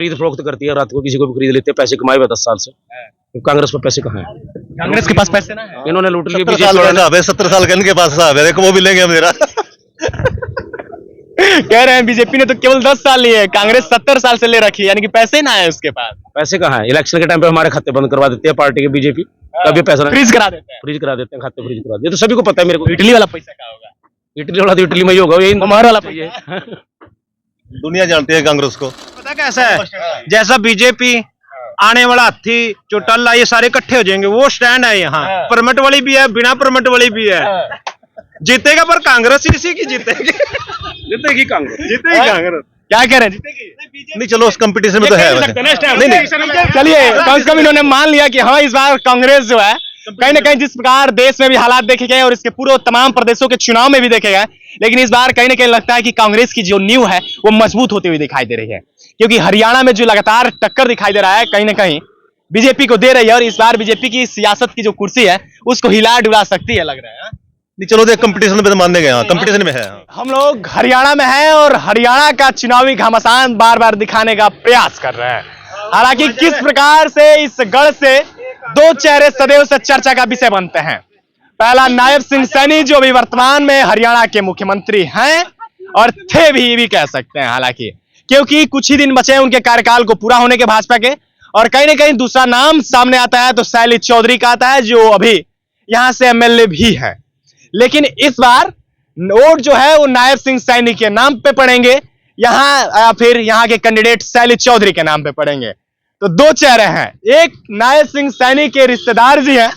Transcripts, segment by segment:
खरीद फरोख्त करती है, रात को किसी को भी खरीद लेते हैं, पैसे कमाए हुए 10 साल से। तो कांग्रेस पर पैसे कहाँ हैं? कांग्रेस के पास पैसे ना है। इन्होंने लूट लिए 70 साल का हिसाब है, 70 साल का इनके पास हिसाब है, देखो वो भी लेंगे मेरा। कह रहे हैं बीजेपी ने तो केवल 10 साल लिए, कांग्रेस 70 साल से ले रखी है, यानी कि पैसे ही ना है उसके पास। पैसे कहाँ हैं? इलेक्शन के टाइम पे हमारे खाते बंद करवा देते हैं पार्टी के बीजेपी, कभी पैसा फ्रीज करा देते हैं। फ्रीज करा देते हैं, खाते फ्रीज करा देते हैं। ये तो सभी को पता है मेरे को। इटली वाला पैसा क्या होगा? इटली वाला तो इटली में ही होगा, यही हमारा वाला पैसा। दुनिया जानती है कांग्रेस को। पता कैसा है, जैसा बीजेपी आने वाला हाथी चौटाला ये सारे इकट्ठे हो जाएंगे, वो स्टैंड है यहाँ। परमिट वाली भी है, बिना परमिट वाली भी है। जीतेगा पर कांग्रेस ही इसी की जीतेगी। जीतेगी कांग्रेस। जीतेगी कांग्रेस। क्या कह रहे हैं, जीतेगी? नहीं चलो उस कंपटीशन में तो है वैसे। नहीं, चलिए कम से कम इन्होंने मान लिया कि हाँ इस बार कांग्रेस जो है कहीं ना कहीं जिस प्रकार देश में भी हालात देखे गए और इसके पूरे तमाम प्रदेशों के चुनाव में भी देखे गए, लेकिन इस बार कहीं ना कहीं लगता है कि कांग्रेस की जो नींव है वो मजबूत होती हुई दिखाई दे रही है, क्योंकि हरियाणा में जो लगातार टक्कर दिखाई दे रहा है कहीं ना कहीं बीजेपी को दे रही है, और इस बार बीजेपी की सियासत की जो कुर्सी है उसको हिला डुला सकती है, लग रहा है। नहीं चलो देख कंपटीशन में तो मानने गए, कंपटीशन में है। हम लोग हरियाणा में हैं और हरियाणा का चुनावी घमासान बार बार दिखाने का प्रयास कर रहे हैं। हालांकि किस प्रकार से इस गढ़ से दो चेहरे सदैव से चर्चा का विषय बनते हैं। पहला नायब सिंह सैनी जो अभी वर्तमान में हरियाणा के मुख्यमंत्री हैं और थे भी कह सकते हैं, हालांकि क्योंकि कुछ ही दिन बचे हैं उनके कार्यकाल को पूरा होने के भाजपा के, और कहीं ना कहीं दूसरा नाम सामने आता है तो शैलेश चौधरी का आता है जो अभी यहां से एमएलए भी है। लेकिन इस बार वोट जो है वो नायब सिंह सैनी के नाम पे पड़ेंगे यहाँ, फिर यहाँ के कैंडिडेट शैलेश चौधरी के नाम पे पड़ेंगे। तो दो चेहरे हैं, एक नायब सिंह सैनी के रिश्तेदार जी हैं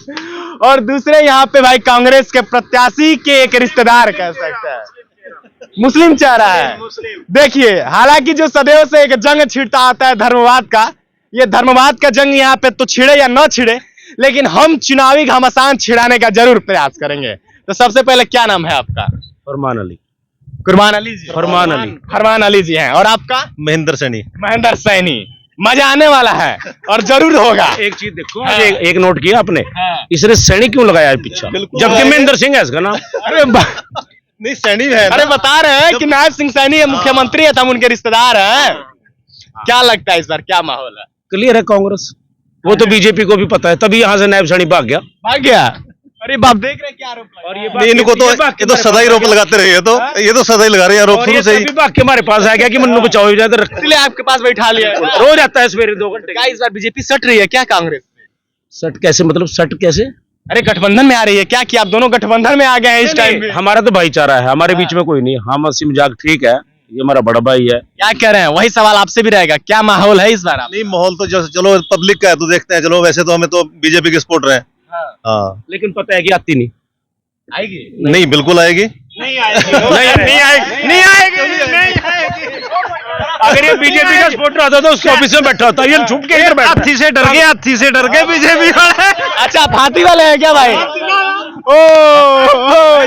और दूसरे यहाँ पे भाई कांग्रेस के प्रत्याशी के एक रिश्तेदार कह सकते हैं, मुस्लिम चेहरा है। देखिए हालांकि जो सदैव से एक जंग छिड़ता आता है धर्मवाद का, ये धर्मवाद का जंग यहाँ पे तो छिड़े या न छिड़े, लेकिन हम चुनावी घमासान छिड़ाने का जरूर प्रयास करेंगे। तो सबसे पहले क्या नाम है आपका? फरमान अली। कुरबान अली जी। फरमान अली जी हैं। और आपका? महेंद्र सैनी। महेंद्र सैनी। मजा आने वाला है और जरूर होगा। एक चीज देखो, एक नोट किया आपने, इसने सैनी क्यों लगाया है पीछे, जबकि महेंद्र सिंह है इसका नाम। अरे नहीं सैनी है। अरे बता रहे हैं कि नायब सिंह सैनी है, मुख्यमंत्री है, तो हम उनके रिश्तेदार हैं। क्या लगता है इस बार क्या माहौल है? क्लियर है कांग्रेस, वो तो बीजेपी को भी पता है, तभी यहाँ से नायब सैनी भाग गया। अरे बाप देख रहे हैं क्या आरोप और नहीं इनको तो ये तो सदा ही रोप लगाते रहे, ये तो सदा ही लगा रहे हैं रोप शुरू से ही। भाग के हमारे पास आ गया कि मन्नू बचाओ, इसलिए आपके पास बैठा लिया है। रोज आता है सवेरे 2 घंटे। क्या इस बार बीजेपी सट रही है क्या कांग्रेस में? सट कैसे, मतलब सट कैसे? अरे गठबंधन में आ रही है क्या, कि आप दोनों गठबंधन में आ गए हैं इस टाइम? हमारा तो भाईचारा है, हमारे बीच में कोई नहीं, हम हंसी मजाक ठीक है, ये हमारा बड़ा भाई है। क्या कह रहे हैं, वही सवाल आपसे भी रहेगा, क्या माहौल है इस बार? नहीं माहौल तो चलो पब्लिक का है तो देखते हैं, चलो वैसे तो हमें तो बीजेपी के सपोर्ट रहे। हाँ लेकिन पता है कि आती नहीं आएगी, नहीं बिल्कुल आएगी। नहीं आएगी। अगर ये बीजेपी का सपोर्टर आता तो उसके ऑफिस में बैठा होता, ये छुप के इधर बैठा। हाथी से डर गए बीजेपी वाले। अच्छा आप हाथी वाले हैं क्या भाई? ओ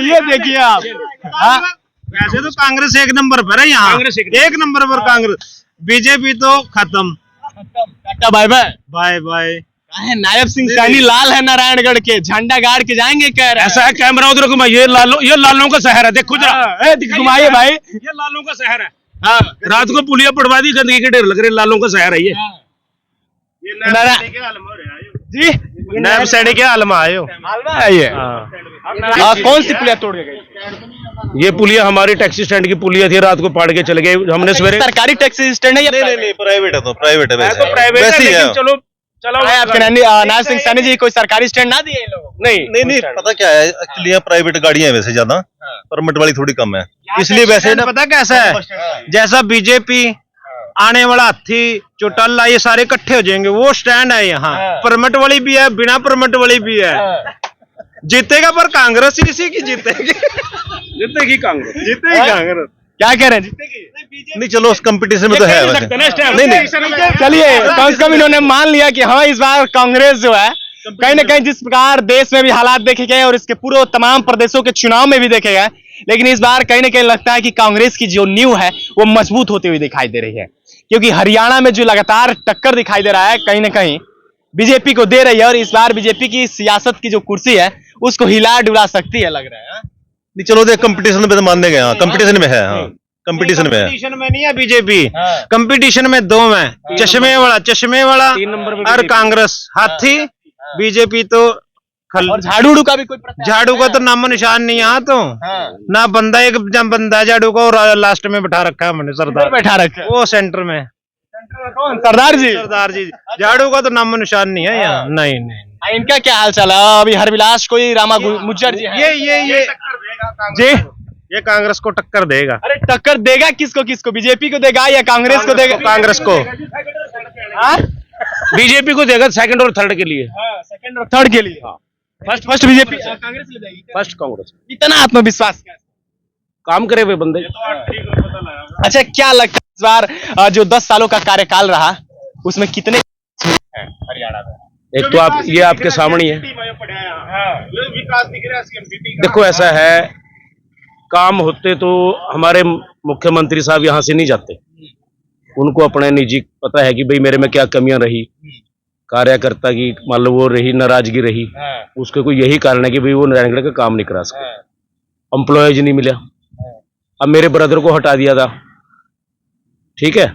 ये देखिए आप। वैसे तो कांग्रेस एक नंबर पर है यहाँ, एक नंबर पर कांग्रेस। बीजेपी तो खत्म। Bye bye bye bye. Nayab Singh Saini लाल है नारायणगढ़ के, झंडा गाड़ के जाएंगे कह रहे हैं। ऐसा है, कैमरा उधर घुमा, ये लालों का शहर है, देखो जरा घुमाइए भाई, ये लालों का शहर है। हाँ रात को पुलिया पड़वा दी, गंदगी के ढेर लग रहे, लालों का शहर है ये। जी नायब सैनी के हाल में आए हो। ये कौन सी पुलिया तोड़ के गई? ये पुलिया हमारी टैक्सी स्टैंड की पुलिया थी, रात को पाड़ के चले गए हमने सवेरे। सरकारी टैक्सी स्टैंड है या नहीं प्राइवेट है, तो प्राइवेट है तो प्राइवेट है, लेकिन चलो आपके नायब सिंह सैनी जी कोई सरकारी स्टैंड ना दिए इन लोगों को? नहीं पता क्या है, एक्चुअली यहाँ प्राइवेट गाड़ियां हैं वैसे ज्यादा, परमिट वाली थोड़ी कम है, इसलिए वैसे ना। पता कैसा है, जैसा बीजेपी आने वाला हाथी चौटाला ये सारे इकट्ठे हो जाएंगे, वो स्टैंड है यहाँ। परमिट वाली भी है, बिना परमिट वाली भी है। जीतेगा पर कांग्रेस ही इसी की जीतेगी। जीतेगी कांग्रेस। जीतेगी कांग्रेस। क्या कह रहे हैं, जीतेगी? नहीं चलो उस कंपटीशन में तो है वैसे। नहीं चलिए कम से कम इन्होंने मान लिया कि हाँ इस बार कांग्रेस जो है कहीं ना कहीं जिस प्रकार देश में भी हालात देखे गए और इसके पूरे तमाम प्रदेशों के चुनाव में भी देखे गए, लेकिन इस बार कहीं ना कहीं लगता है कि कांग्रेस की जो नींव है वो मजबूत होती हुई दिखाई दे रही है, क्योंकि हरियाणा में जो लगातार टक्कर दिखाई दे रहा है कहीं ना कहीं बीजेपी को दे रही है, और इस बार बीजेपी की सियासत की जो कुर्सी है उसको हिला डुला सकती है, लग रहा है। नहीं चलो देख कंपटीशन में तो मानने गए, कंपटीशन में है। कंपटीशन में है। कंपटीशन में नहीं है बीजेपी, कंपटीशन में दो है, चश्मे वाला 3 नंबर पे और BJP। कांग्रेस हाथी। बीजेपी तो और झाड़ू का भी कोई झाड़ू का तो नामो निशान नहीं यहाँ तो, ना बंदा, एक बंदा है झाड़ू का और लास्ट में बैठा रखा है हमने सरदार, बैठा रखे वो सेंटर में कौन सरदार जी? सरदार जी। झाड़ू का तो नामो निशान नहीं है यहाँ, नहीं। इनका क्या हाल चाल है अभी? हरविलास कोई रामा मुज्जर जी हैं? ये जी ये कांग्रेस को टक्कर देगा। अरे टक्कर देगा किसको? बीजेपी को देगा या कांग्रेस को देगा? कांग्रेस को, हाँ? बीजेपी को देगा सेकंड और थर्ड के लिए। सेकंड और थर्ड के लिए फर्स्ट बीजेपी कांग्रेस ले जाएगी। फर्स्ट कांग्रेस। इतना आत्मविश्वास कैसे? काम करे हुए बंदे। अच्छा क्या लगता है इस बार जो 10 सालों का कार्यकाल रहा उसमें कितने हैं हरियाणा में? एक तो आप ये आपके सामने ही है। देखो ऐसा है, काम होते तो हमारे मुख्यमंत्री साहब यहाँ से नहीं जाते। उनको अपने निजी पता है कि भाई मेरे में क्या कमियां रही, कार्यकर्ता की मान लो वो रही, नाराजगी रही, उसके कोई यही कारण है कि भाई वो नारायणगढ़ का काम नहीं करा सके, एम्प्लॉयज नहीं मिला। अब मेरे ब्रदर को हटा दिया था, ठीक है,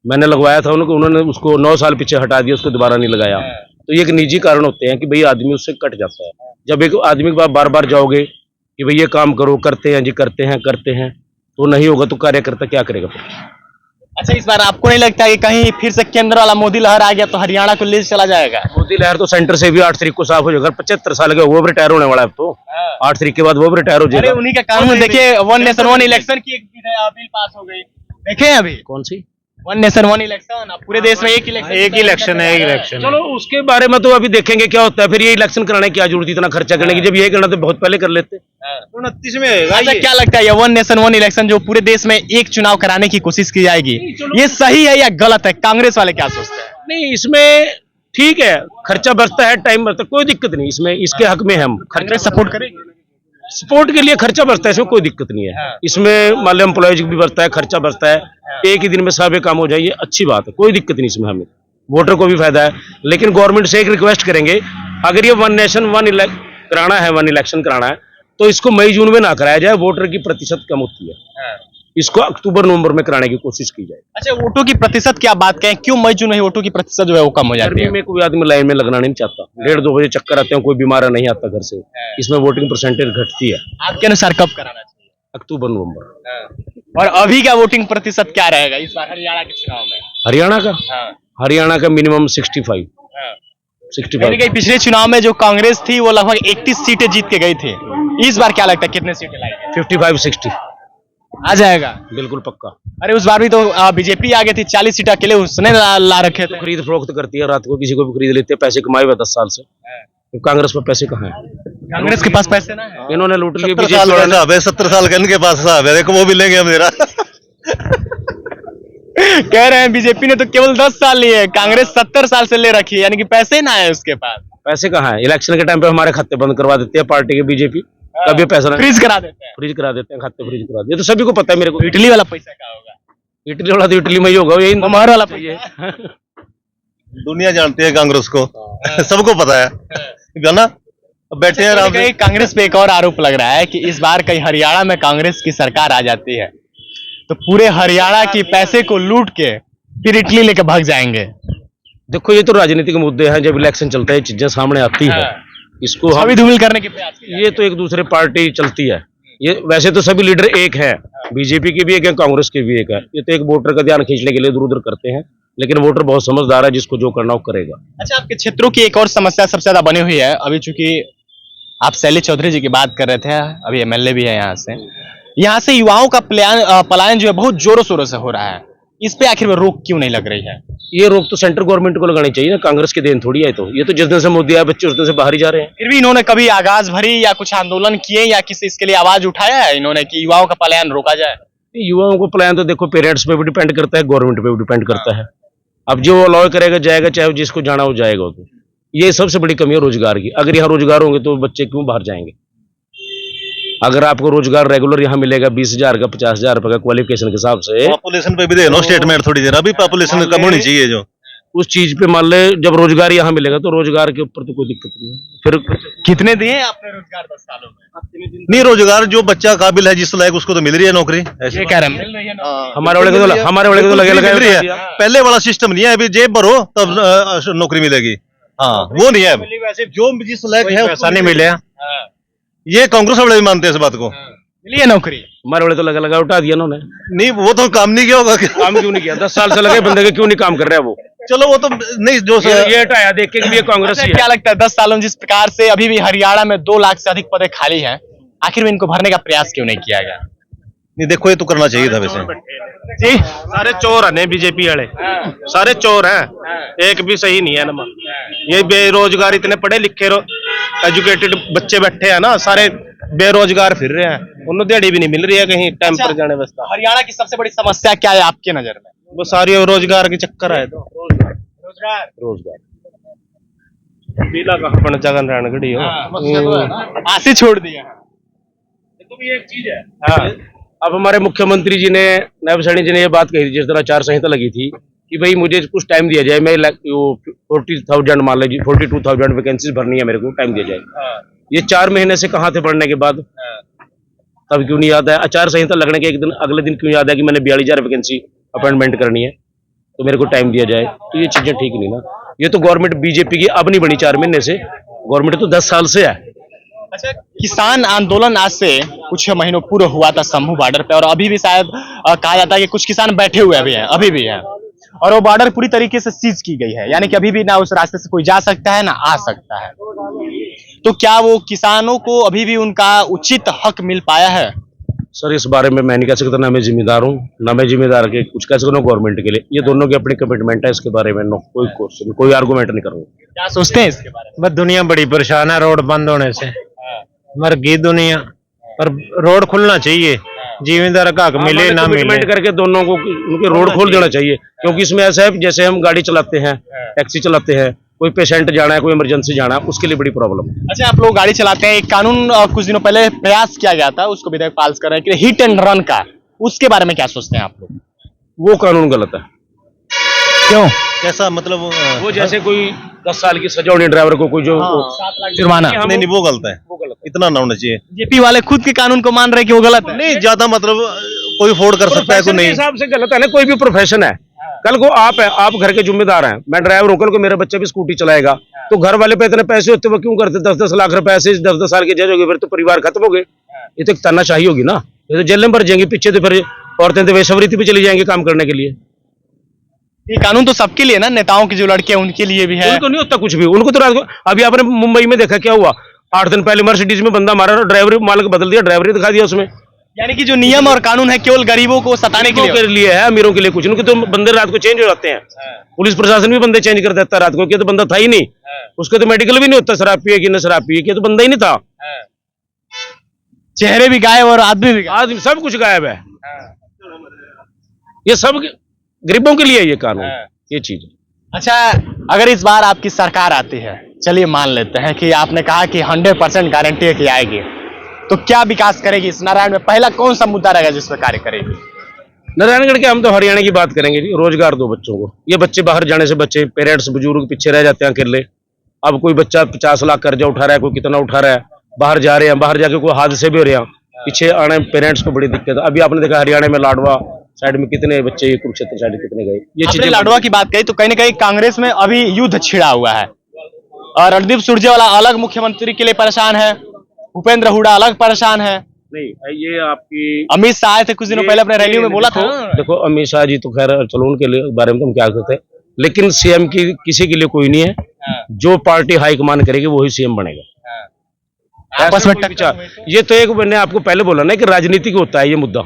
मैंने लगवाया था उनको, उन्होंने उसको 9 साल पीछे हटा दिया, उसको दोबारा नहीं लगाया। तो ये एक निजी कारण होते हैं कि भाई आदमी उससे कट जाता है। जब एक आदमी के पास बार बार जाओगे कि भाई ये काम करो, करते हैं जी, करते हैं तो नहीं होगा तो कार्यकर्ता क्या करेगा फिर? अच्छा इस बार आपको नहीं लगता कि कहीं फिर से केंद्र वाला मोदी लहर आ गया तो हरियाणा को ले चला जाएगा? मोदी लहर तो सेंटर से भी 8 तारीख को साफ हो जाएगा। 75 साल के वो भी रिटायर होने वाला है, अब तो 8 तारीख के बाद वो भी रिटायर हो अरे जाएगा। उन्हीं का कानून देखिए, 1 नेशन 1 इलेक्शन की एक बिल पास हो गई, देखे अभी? कौन सी? 1 नेशन 1 इलेक्शन, अब पूरे देश में एक इलेक्शन है। चलो उसके बारे में तो अभी देखेंगे क्या होता है। फिर ये इलेक्शन कराने की क्या जरूरत, इतना खर्चा करने की? जब ये करना तो बहुत पहले कर लेते। 29 में होगा अच्छा ये। क्या लगता है ये 1 नेशन 1 इलेक्शन जो पूरे देश में एक चुनाव कराने की कोशिश की जाएगी, ये सही है या गलत है? कांग्रेस वाले क्या सोचते हैं? नहीं, इसमें ठीक है, खर्चा बचता है, टाइम बचता है, कोई दिक्कत नहीं इसमें। इसके हक में हम कांग्रेस सपोर्ट करेगी? सपोर्ट के लिए खर्चा बचता है, इसमें कोई दिक्कत नहीं है। इसमें मान लो एम्प्लॉयज भी बचता है, खर्चा बचता है, एक ही दिन में सारे काम हो जाए, ये अच्छी बात है, कोई दिक्कत नहीं इसमें। हमें वोटर को भी फायदा है। लेकिन गवर्नमेंट से एक रिक्वेस्ट करेंगे, अगर ये 1 नेशन 1 कराना है, 1 इलेक्शन कराना है, तो इसको मई जून में ना कराया जाए, वोटर की प्रतिशत कम होती है। इसको अक्टूबर नवंबर में कराने की कोशिश की जाए। अच्छा वोटों की प्रतिशत की आप बात करें, क्यों मई जून में वोटों की प्रतिशत जो है वो कम हो जाती गर्मी है? में कोई आदमी लाइन में लगना नहीं चाहता, 1:30-2 बजे चक्कर आते हैं, कोई बीमार नहीं आता घर से, इसमें वोटिंग परसेंटेज घटती है। आपके अनुसार कब कराना चाहिए? अक्टूबर नवंबर। और अभी का वोटिंग प्रतिशत क्या रहेगा इस बार हरियाणा के चुनाव में? हरियाणा का मिनिमम 65। यानी कि पिछले चुनाव में जो कांग्रेस थी वो लगभग 31 सीटें जीत के गई थी, इस बार क्या लगता है कितने सीटें लाएगी? 55-60 आ जाएगा बिल्कुल पक्का। अरे उस बार भी तो बीजेपी आ गई थी, 40 सीटें अकेले उसने ला रखे थे। खरीद फरोख्त करती है, रात को किसी को भी खरीद लेते हैं, पैसे कमाए हुए 10 साल से। तो कांग्रेस पर पैसे कहाँ हैं? कांग्रेस के पास पैसे ना है। इन्होंने लूट लिए 70 साल का बीजेपी। हिसाब है, 70 साल का इनके पास हिसाब है, देखो वो मिलेंगे मेरा। कह रहे हैं बीजेपी ने तो केवल 10 साल लिए है, कांग्रेस 70 साल से ले रखी है, यानी कि पैसे ना है उसके पास। पैसे कहाँ है? इलेक्शन के टाइम पे हमारे खाते बंद करवा देते हैं पार्टी के बीजेपी, तब ये पैसा फ्रीज करा देते हैं। फ्रीज करा देते हैं, खाते फ्रीज करा देते हैं। ये तो सभी को पता है मेरे को। इटली वाला पैसा क्या होगा? इटली वाला तो इटली में ही होगा, यही ममहर वाला पैसा। दुनिया जानती है कांग्रेस को, सबको पता है ना। अब बैठे हैं आराम से। कांग्रेस पे एक और आरोप लग रहा है कि इस बार कहीं हरियाणा में कांग्रेस की सरकार आ जाती है तो पूरे हरियाणा की पैसे को लूट के फिर इटली लेके भाग जाएंगे। देखो ये तो राजनीतिक मुद्दे हैं, जब इलेक्शन चलता है ये चीजें सामने आती है। इसको हम छवि धूमिल करने के प्रयास किए। ये तो एक दूसरे पार्टी चलती है। ये वैसे तो सभी लीडर एक है, बीजेपी की भी एक है, कांग्रेस की भी एक है। ये तो एक वोटर का ध्यान खींचने के लिए इधर उधर करते हैं, लेकिन वोटर बहुत समझदार है, जिसको जो करना वो करेगा। अच्छा आपके क्षेत्रों की एक और समस्या सबसे ज्यादा बनी हुई है, अभी चूंकि आप शैली चौधरी जी की बात कर रहे थे, अभी एमएलए भी है यहाँ से युवाओं का पलायन जो है बहुत जोरों शोरों से हो रहा है, इस पे आखिर में रोक क्यों नहीं लग रही है? ये रोक तो सेंट्रल गवर्नमेंट को लगानी चाहिए ना, कांग्रेस की देन थोड़ी है। तो ये तो जिस दिन से मोदी आया बच्चे उस दिन से बाहर ही जा रहे हैं। फिर भी इन्होंने कभी आगाज भरी या कुछ आंदोलन किए या किसी इसके लिए आवाज उठाया है इन्होंने कि युवाओं का पलायन रोका जाए? युवाओं को पलायन तो देखो पेरेंट्स पे भी डिपेंड करता है, गवर्नमेंट पे भी डिपेंड करता है। अब जो अलाउ करेगा जाएगा, चाहे जिसको जाना हो जाएगा। तो ये सबसे बड़ी कमी है रोजगार की। अगर यहाँ रोजगार होंगे तो बच्चे क्यों बाहर जाएंगे? अगर आपको रोजगार रेगुलर यहाँ मिलेगा 20,000 का, 50,000 रुपए का क्वालिफिकेशन के हिसाब से, पॉपुलेशन पे भी दे नो स्टेटमेंट थोड़ी देर। अभी पॉपुलेशन कम होनी चाहिए जो उस चीज पे मान ले जब रोजगार यहाँ मिलेगा तो रोजगार के ऊपर तो कोई दिक्कत नहीं है। फिर कितने दिए आपने रोजगार 10 सालों में? नहीं, रोजगार जो बच्चा काबिल है जिस लायक उसको तो मिल रही है नौकरी। ये कह रहे हैं हमारे वाले को तो हमारे वाले को तो लगे मिल रही है। लगा पहले वाला सिस्टम नहीं है, अभी जेब भरो तब नौकरी मिलेगी। हाँ, वो नहीं है अब। जो जिस लायक है पैसा नहीं मिले। ये कांग्रेस वाले भी मानते हैं इस बात को। मिली है नौकरी? हमारे वाले तो लगा उठा दिया उन्होंने। नहीं, वो तो काम नहीं किया होगा। काम क्यों नहीं किया? 10 साल से लगे बंदे के, क्यों नहीं काम कर रहा है वो? चलो वो तो नहीं, जो ये हटाया देख के कि ये कांग्रेस ही है। क्या लगता है 10 सालों में जिस प्रकार से अभी भी हरियाणा में 2 लाख से अधिक पदें खाली हैं, आखिर में इनको भरने का प्रयास क्यों नहीं किया गया? नहीं, देखो ये तो करना चाहिए था वैसे। जी, सारे चोर है बीजेपी वाले, सारे चोर हैं, एक भी सही नहीं है ना। ये बेरोजगार इतने पढ़े लिखे एजुकेटेड बच्चे बैठे हैं ना, सारे बेरोजगार फिर रहे हैं, उन्हें दिहाड़ी भी नहीं मिल रही है कहीं टाइम पर जाने वास्ते। हरियाणा की सबसे बड़ी समस्या क्या है आपके नजर में? वो सारी रोजगार के चक्कर है। तो रोजगार पीला कहाँ बन जगन रहने गड़ी हो आसे छोड़ दिया। देखो भी एक चीज है। हाँ, अब हमारे मुख्यमंत्री जी ने, नायब सैनी जी ने ये बात कही थी, जिस तरह आचार संहिता लगी थी कि भाई मुझे कुछ टाइम दिया जाए, मैं 40,000 मान लीजिए 42,000 वैकेंसीज भरनी है, मेरे को टाइम दिया जाए। ये 4 महीने से कहाँ थे पढ़ने के बाद? तब क्यों नहीं याद है? आचार संहिता लगने के एक दिन अगले दिन क्यों याद है कि मैंने 42,000 वैकेंसी अपॉइंटमेंट करनी है, तो मेरे को टाइम दिया जाए? तो ये चीजें ठीक नहीं ना। ये तो गवर्नमेंट बीजेपी की अब नहीं बनी 4 महीने से, गवर्नमेंट तो 10 साल से है। अच्छा, किसान आंदोलन आज से कुछ महीनों पूर्व हुआ था शंभू बॉर्डर पे, और अभी भी शायद कहा जाता है कि कुछ किसान बैठे हुए भी हैं, अभी भी हैं, और वो बॉर्डर पूरी तरीके से सीज की गई है, यानी कि अभी भी ना उस रास्ते से कोई जा सकता है ना आ सकता है। तो क्या वो किसानों को अभी भी उनका उचित हक मिल पाया है? सर इस बारे में मैं नहीं कह सकता, ना मैं जिम्मेदार हूँ ना मैं जिम्मेदार के कुछ कह सकता हूँ गवर्नमेंट के लिए। ये दोनों की अपनी कमिटमेंट है, इसके बारे में कोई क्वेश्चन, कोई आर्गूमेंट नहीं करूँगा। क्या सोचते हैं इसके बारे में? बस दुनिया बड़ी परेशान है रोड बंद होने से, मर गई दुनिया। पर रोड खुलना चाहिए, जिम्मेदार का हक मिले ना मिले कमिटमेंट करके दोनों को उनके रोड खोल देना चाहिए, क्योंकि इसमें ऐसा है जैसे हम गाड़ी चलाते हैं, टैक्सी चलाते हैं, कोई पेशेंट जाना है, कोई इमरजेंसी जाना है, उसके लिए बड़ी प्रॉब्लम है। अच्छा, आप लोग गाड़ी चलाते हैं, एक कानून कुछ दिनों पहले प्रयास किया गया था, उसको विधायक पास कर रहे हैं कि हिट एंड रन का, उसके बारे में क्या सोचते हैं आप लोग? वो कानून गलत है। क्यों? कैसा मतलब? वो जैसे कोई 10 साल की सजा होनी ड्राइवर को, कोई जो 7 लाख जुर्माना। नहीं नहीं, वो गलत है, इतना ना होना चाहिए। जेपी वाले खुद के कानून को मान रहे हैं कि वो गलत है। नहीं, ज्यादा मतलब कोई अफोर्ड कर सकता है, कोई प्रोफेशन के नहीं। हिसाब से गलत है ना, कोई भी प्रोफेशन है। कल को आप है, आप घर के जिम्मेदार हैं, मैं ड्राइवर हूं, कल को मेरा बच्चा भी स्कूटी चलाएगा, तो घर वाले पे इतने पैसे होते वो क्यों करते? 10-10 लाख रुपए ऐसे 10-10 साल के जज हो गए, फिर तो परिवार खत्म हो गए। ये तो एक तानाशाही होगी ना, ये तो जेल में भर जाएंगे पीछे, तो फिर औरतें तो वेश्यावृत्ति पे चली जाएंगे काम करने के लिए। ये कानून तो सबके लिए ना, नेताओं के जो लड़के हैं उनके लिए भी है। उनको नहीं होता कुछ भी, उनको तो रात को, अभी आपने मुंबई में देखा क्या हुआ, 8 दिन पहले मर्सिडीज में बंदा मारा, ड्राइवर मालिक बदल दिया, ड्राइवर ही दिखा दिया उसमें। यानी कि जो नियम और कानून है केवल गरीबों को सताने के लिए है, अमीरों के लिए कुछ। उनके तो बंदे रात को चेंज हो जाते हैं, पुलिस प्रशासन भी बंदे चेंज कर देता है रात को, कि तो बंदा था ही नहीं, उसको तो मेडिकल भी नहीं होता, शराब पिए कि न शराब पिए, कि तो बंदा ही नहीं था। चेहरे भी गायब और आदमी भी गायब। आदमी सब कुछ गायब है। ये सब गरीबों के लिए ये कानून, ये चीज। अच्छा, अगर इस बार आपकी सरकार आती है, चलिए मान लेते हैं कि आपने कहा कि 100% गारंटी है कि आएगी, तो क्या विकास करेगी इस नारायण में? पहला कौन सा मुद्दा रहेगा जिस पर कार्य करेगी? नारायणगढ़ के हम तो हरियाणा की बात करेंगे जी। रोजगार दो बच्चों को, ये बच्चे बाहर जाने से बच्चे, पेरेंट्स बुजुर्ग पीछे रह जाते हैं अकेले। अब कोई बच्चा 50 लाख कर्जा उठा रहा है, कोई कितना उठा रहा है, बाहर जा रहे हैं, बाहर जाके कोई हादसे भी हो रहे हैं, पीछे आने पेरेंट्स को बड़ी दिक्कत है। अभी आपने देखा हरियाणा में लाडवा साइड में कितने बच्चे, कुरुक्षेत्र साइड कितने गए। ये चीजें लाडवा की बात कही तो कहीं ना कहीं कांग्रेस में अभी युद्ध छिड़ा हुआ है, और रणदीप सुरजेवाला अलग मुख्यमंत्री के लिए परेशान है, भूपेंद्र हुड्डा अलग परेशान है। नहीं, ये आपकी अमित शाह आए थे कुछ दिनों पहले, अपने रैली में बोला था। देखो अमित शाह जी तो खैर चलो, उनके लिए बारे में तो हम क्या कहते हैं, लेकिन सीएम की किसी के लिए कोई नहीं है। जो पार्टी हाईकमान करेगी वही सीएम बनेगा। आपस में विचार, ये तो एक मैंने आपको पहले बोला ना कि राजनीतिक होता है ये मुद्दा,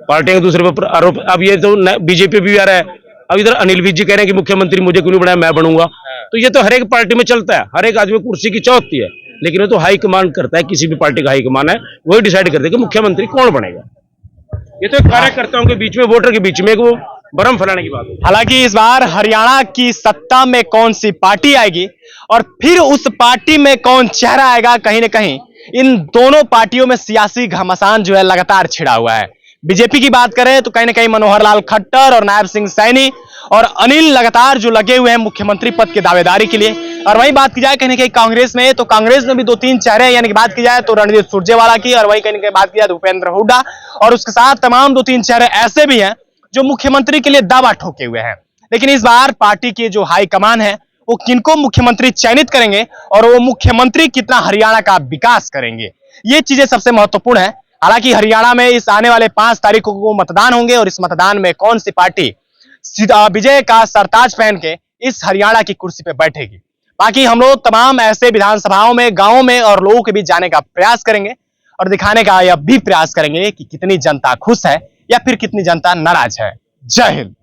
पार्टियां एक दूसरे पर आरोप। अब ये तो बीजेपी भी आ रहा है, अब इधर अनिल विज जी कह रहे हैं कि मुख्यमंत्री मुझे क्यों नहीं बनाया, मैं बनूंगा। तो ये तो हर एक पार्टी में चलता है, हर एक आदमी कुर्सी की चाह होती है, लेकिन वो तो हाईकमान करता है, किसी भी पार्टी का हाईकमान है, वही डिसाइड करते हैं कि मुख्यमंत्री कौन बनेगा। ये तो कार्यकर्ताओं के बीच में, वोटर के बीच में वो भ्रम फैलाने की बात है। हालांकि इस बार हरियाणा की सत्ता में कौन सी पार्टी आएगी और फिर उस पार्टी में कौन चेहरा आएगा, कहीं ना कहीं इन दोनों पार्टियों में सियासी घमासान जो है लगातार छिड़ा हुआ है। बीजेपी की बात करें तो कहीं ना कहीं मनोहर लाल खट्टर और नायब सिंह सैनी, और अनिल लगातार जो लगे हुए हैं मुख्यमंत्री पद की दावेदारी के लिए। और वही बात की जाए कहीं ना कहीं कांग्रेस में, तो कांग्रेस में भी 2-3 चेहरे हैं, यानी कि बात की जाए तो रणदीप सुरजेवाला की, और वही कहीं ना कहीं बात की जाए तो भूपेंद्र हुड्डा, और उसके साथ तमाम 2-3 चेहरे ऐसे भी हैं जो मुख्यमंत्री के लिए दावा ठोके हुए हैं। लेकिन इस बार पार्टी की जो हाईकमान है वो किनको मुख्यमंत्री चयनित करेंगे और वो मुख्यमंत्री कितना हरियाणा का विकास करेंगे, ये चीजें सबसे महत्वपूर्ण है। हालांकि हरियाणा में इस आने वाले 5 तारीख को मतदान होंगे और इस मतदान में कौन सी पार्टी विजय का सरताज पहन के इस हरियाणा की कुर्सी पे बैठेगी, बाकी हम लोग तमाम ऐसे विधानसभाओं में, गांवों में और लोगों के बीच जाने का प्रयास करेंगे और दिखाने का यह भी प्रयास करेंगे कि कितनी जनता खुश है या फिर कितनी जनता नाराज है। जय हिंद।